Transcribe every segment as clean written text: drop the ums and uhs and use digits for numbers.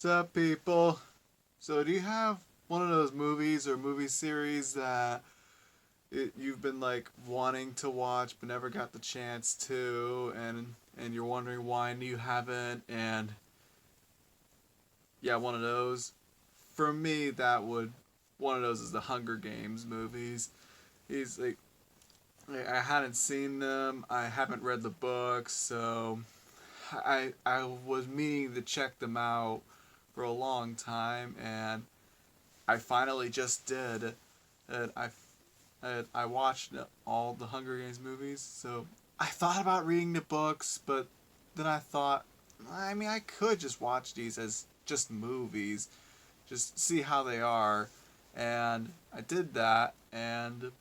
What's up, people? So, do you have one of those movies or movie series that you've been like wanting to watch but never got the chance to, and you're wondering why you haven't? And yeah, one of those. For me, that would one of those is the Hunger Games movies. He's like I hadn't seen them. I haven't read the books, so I was meaning to check them out for a long time, and I finally just did. And I watched all the Hunger Games movies, so I thought about reading the books, but then I thought, I mean, I could just watch these as just movies, just see how they are, and I did that, and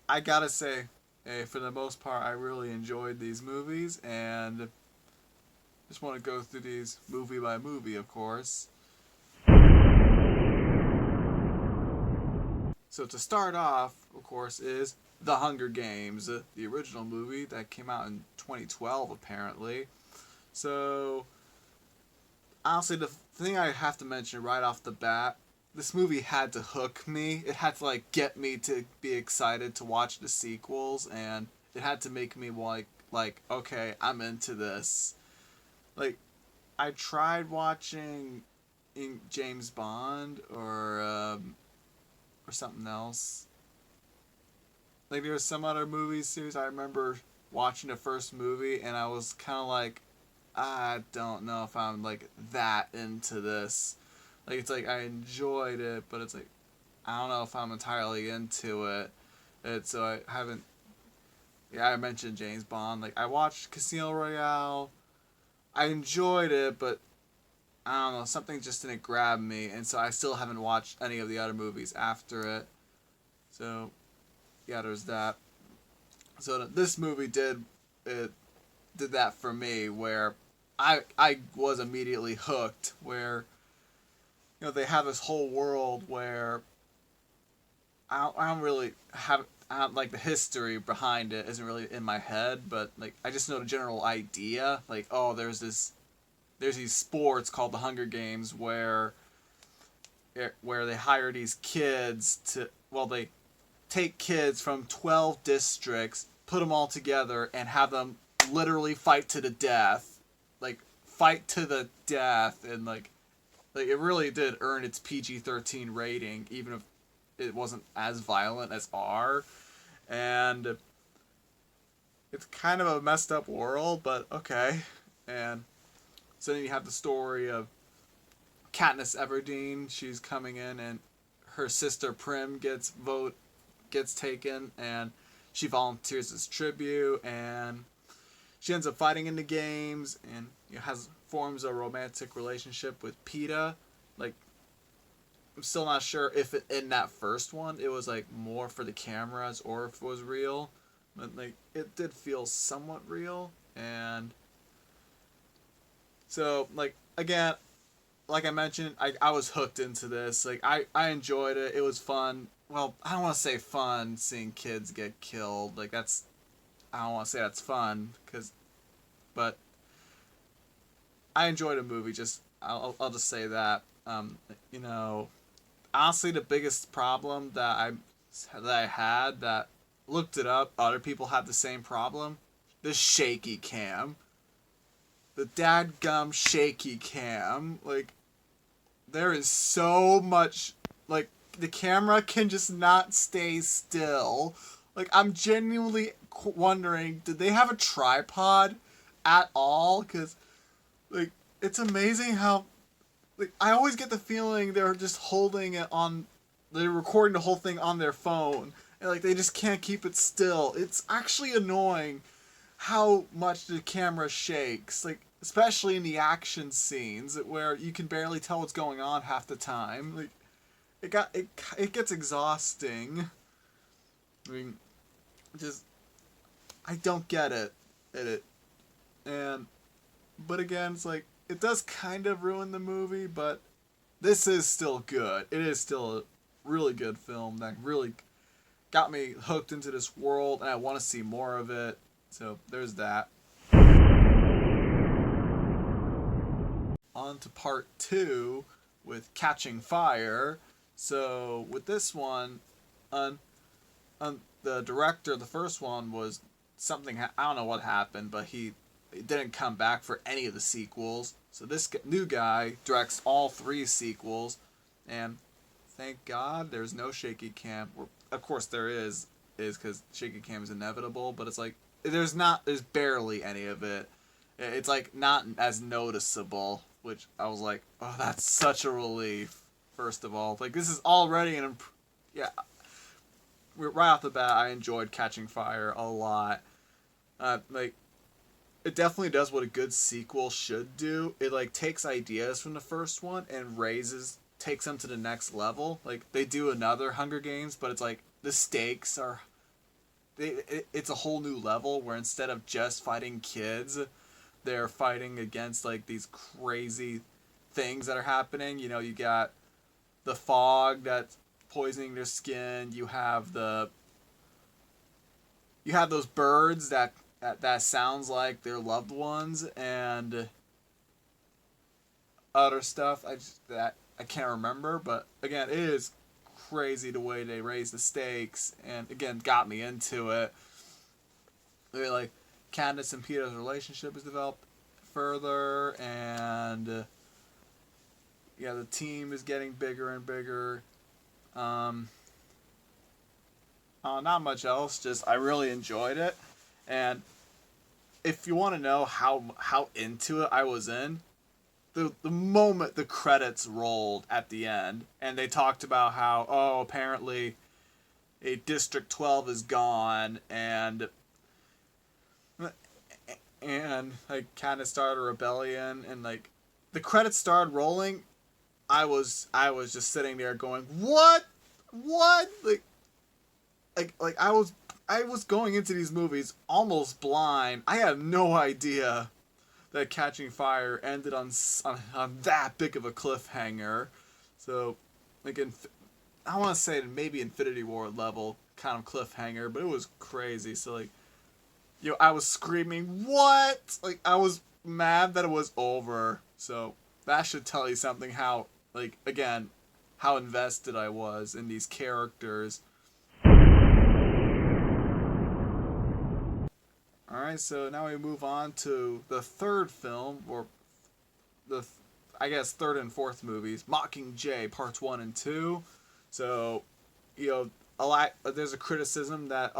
I gotta say, for the most part, I really enjoyed these movies, and just want to go through these movie by movie, of course. So to start off, of course, is The Hunger Games, the original movie that came out in 2012, apparently. So, honestly, the thing I have to mention right off the bat, this movie had to hook me. It had to, like, get me to be excited to watch the sequels, and it had to make me, okay, I'm into this. Like, I tried watching James Bond or something else. Like, there was some other movie series I remember watching the first movie, and I was kind of like, I don't know if I'm like that into this. Like, it's like I enjoyed it, but it's like I don't know if I'm entirely into it. And so I haven't. Yeah, I mentioned James Bond. Like, I watched Casino Royale. I enjoyed it, but I don't know, something just didn't grab me, and so I still haven't watched any of the other movies after it. So, yeah, there's that. So this movie did that for me, where I was immediately hooked. Where they have this whole world where I don't really have. Like, the history behind it isn't really in my head, but like I just know the general idea. Like, oh, there's these sports called the Hunger Games where they hire these kids they take kids from 12 districts, put them all together, and have them literally fight to the death. Like, fight to the death, and like it really did earn its PG-13 rating, even if it wasn't as violent as R. And it's kind of a messed up world, but okay. And so then you have the story of Katniss Everdeen. She's coming in, and her sister Prim gets taken, and she volunteers as tribute, and she ends up fighting in the games, and forms a romantic relationship with Peeta. Like, I'm still not sure if in that first one it was like more for the cameras or if it was real, but like it did feel somewhat real. And so, like, again, like I mentioned, I was hooked into this. Like, I enjoyed it. It was fun. Well, I don't want to say fun seeing kids get killed. Like, I don't want to say that's fun, but I enjoyed the movie. I'll just say that. You know, honestly, the biggest problem that I had, that looked it up, other people had the same problem. The shaky cam. The dadgum shaky cam. Like, there is so much, like, the camera can just not stay still. Like, I'm genuinely wondering, did they have a tripod at all? Because, like, it's amazing how, like, I always get the feeling they're just they're recording the whole thing on their phone, and like they just can't keep it still. It's actually annoying how much the camera shakes, like, especially in the action scenes where you can barely tell what's going on half the time. Like, it gets exhausting. I mean, just I don't get it. And but again, it's like it does kind of ruin the movie, but this is still good. It is still a really good film that really got me hooked into this world, and I want to see more of it. So there's that. On on to part 2 with Catching Fire. So with this one, on the director, the first one was something, I don't know what happened, but he didn't come back for any of the sequels. So this new guy directs all 3 sequels, and thank God there's no shaky cam. Of course there is because shaky cam is inevitable, but it's like there's barely any of it. It's like not as noticeable, which I was like, oh, that's such a relief. First of all, like this is already yeah. Right off the bat, I enjoyed Catching Fire a lot. Like it definitely does what a good sequel should do. It like takes ideas from the first one and takes them to the next level. Like they do another Hunger Games, but it's like the stakes are it's a whole new level where instead of just fighting kids, they're fighting against like these crazy things that are happening. You know, you got the fog that's poisoning their skin. You have those birds that sounds like their loved ones and other stuff. I can't remember, but again, it is crazy the way they raise the stakes, and again, got me into it. Like Candace and Peter's relationship is developed further, and yeah, the team is getting bigger and bigger. Not much else. Just I really enjoyed it, and if you want to know how into it I was in, the moment the credits rolled at the end, and they talked about how apparently a District 12 is gone, and like kind of started a rebellion, and like the credits started rolling, I was just sitting there going, what like I was going into these movies almost blind. I had no idea that Catching Fire ended on that big of a cliffhanger. So like I want to say maybe Infinity War level kind of cliffhanger, but it was crazy. So like, I was screaming, what? Like I was mad that it was over. So that should tell you something how like again how invested I was in these characters. Alright, so now we move on to the third film, or I guess third and fourth movies, Mockingjay Parts 1 and 2. So, there's a criticism that,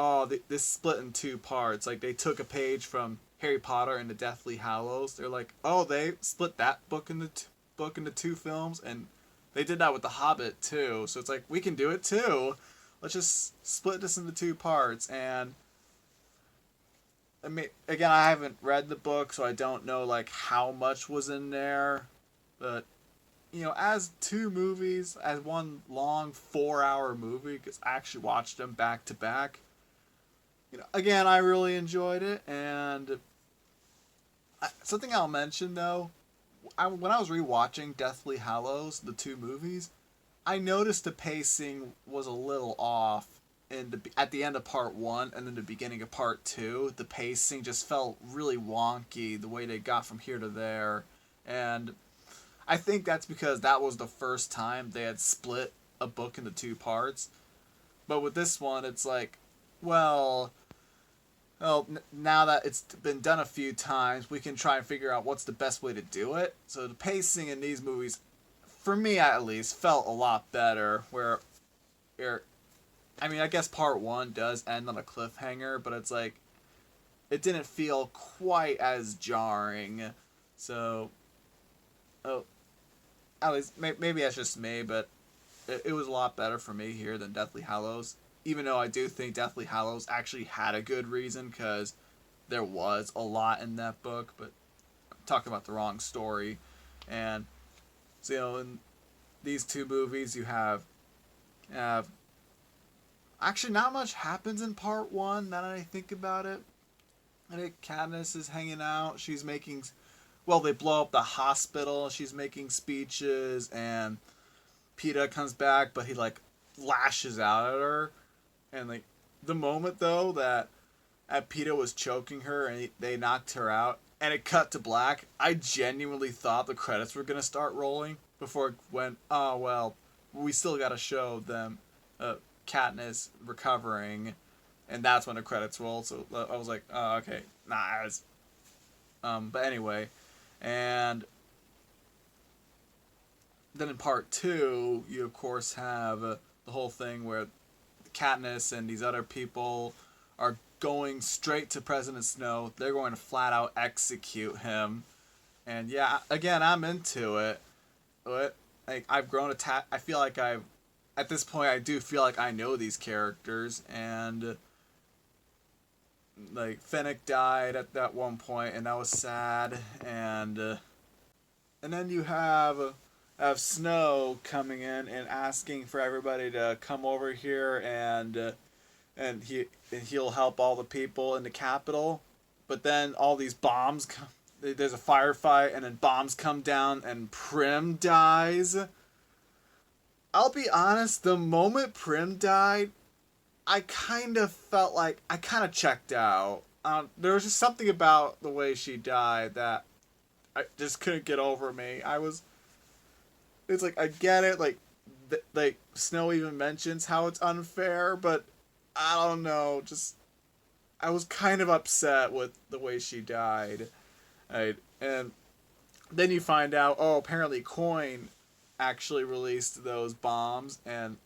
this split in 2 parts. Like, they took a page from Harry Potter and the Deathly Hallows. They're like, they split that book into 2 films, and they did that with The Hobbit, too. So it's like, we can do it, too. Let's just split this into 2 parts, and I mean, again, I haven't read the book, so I don't know like how much was in there. But as 2 movies, as one long 4-hour movie, because I actually watched them back to back. Again, I really enjoyed it, and something I'll mention though, when I was rewatching Deathly Hallows, the 2 movies, I noticed the pacing was a little off. At the end of part 1 and then the beginning of part 2, the pacing just felt really wonky the way they got from here to there, and I think that's because that was the first time they had split a book into 2 parts. But with this one, it's like, well, now that it's been done a few times, we can try and figure out what's the best way to do it. So the pacing in these movies, for me at least, felt a lot better. I mean, I guess part 1 does end on a cliffhanger, but it's like, it didn't feel quite as jarring. So, at least, maybe that's just me, but it was a lot better for me here than Deathly Hallows. Even though I do think Deathly Hallows actually had a good reason, because there was a lot in that book, but I'm talking about the wrong story. And, so, in these 2 movies, you have actually, not much happens in part 1, now that I think about it. I think Katniss is hanging out. She's making... Well, they blow up the hospital. She's making speeches, and Peeta comes back, but he, like, lashes out at her. And, like, the moment, though, that Peeta was choking her and they knocked her out, and it cut to black, I genuinely thought the credits were gonna start rolling before it went. Oh well, we still gotta show them, Katniss recovering, and that's when the credits rolled. So I was like, oh okay, nah. But anyway, and then in part two, you of course have the whole thing where Katniss and these other people are going straight to President Snow. They're going to flat out execute him. And yeah, again, I'm into it. But like, I've grown I feel like at this point, I do feel like I know these characters, and like Finnick died at that one point, and that was sad. And then you have Snow coming in and asking for everybody to come over here, and he'll help all the people in the capital. But then all these bombs come. There's a firefight, and then bombs come down, and Prim dies. I'll be honest, the moment Prim died, I kind of felt like I kind of checked out. There was just something about the way she died that I just couldn't get over me. It's like, I get it, like Snow even mentions how it's unfair, but I don't know, just I was kind of upset with the way she died. Right? And then you find out, oh, apparently Coin actually released those bombs, and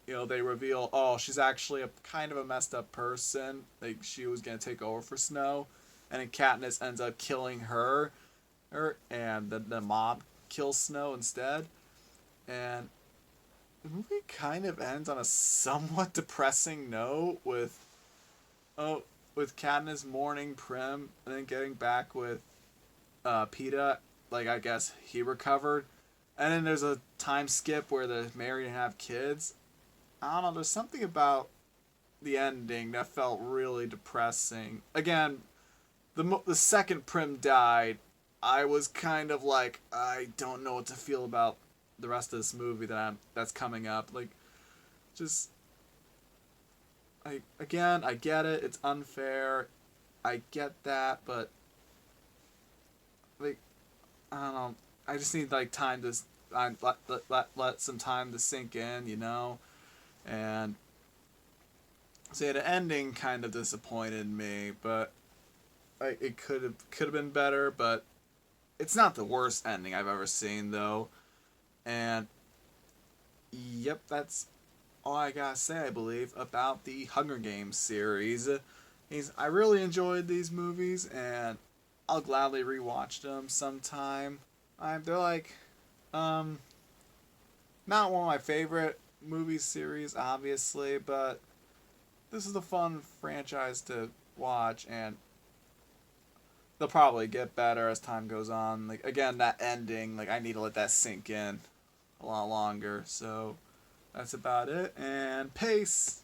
they reveal, oh, she's actually a kind of a messed up person. Like, she was gonna take over for Snow, and then Katniss ends up killing her, and the mob kills Snow instead. And the movie kind of ends on a somewhat depressing note with Katniss mourning Prim and then getting back with Peeta. Like, I guess he recovered, and then there's a time skip where they're married and have kids. I don't know. There's something about the ending that felt really depressing. Again, the second Prim died, I was kind of like, I don't know what to feel about the rest of this movie that's coming up. Like, just I get it. It's unfair. I get that, but like, I don't know. I just need like time to let some time to sink in. And so yeah, the ending kind of disappointed me, but it could have been better. But it's not the worst ending I've ever seen, though. And yep, that's all I gotta say, I believe, about the Hunger Games series. I really enjoyed these movies, and I'll gladly rewatch them sometime. They're like, not one of my favorite movie series, obviously, but this is a fun franchise to watch, and they'll probably get better as time goes on. Like, again, that ending, like, I need to let that sink in a lot longer. So that's about it, and peace.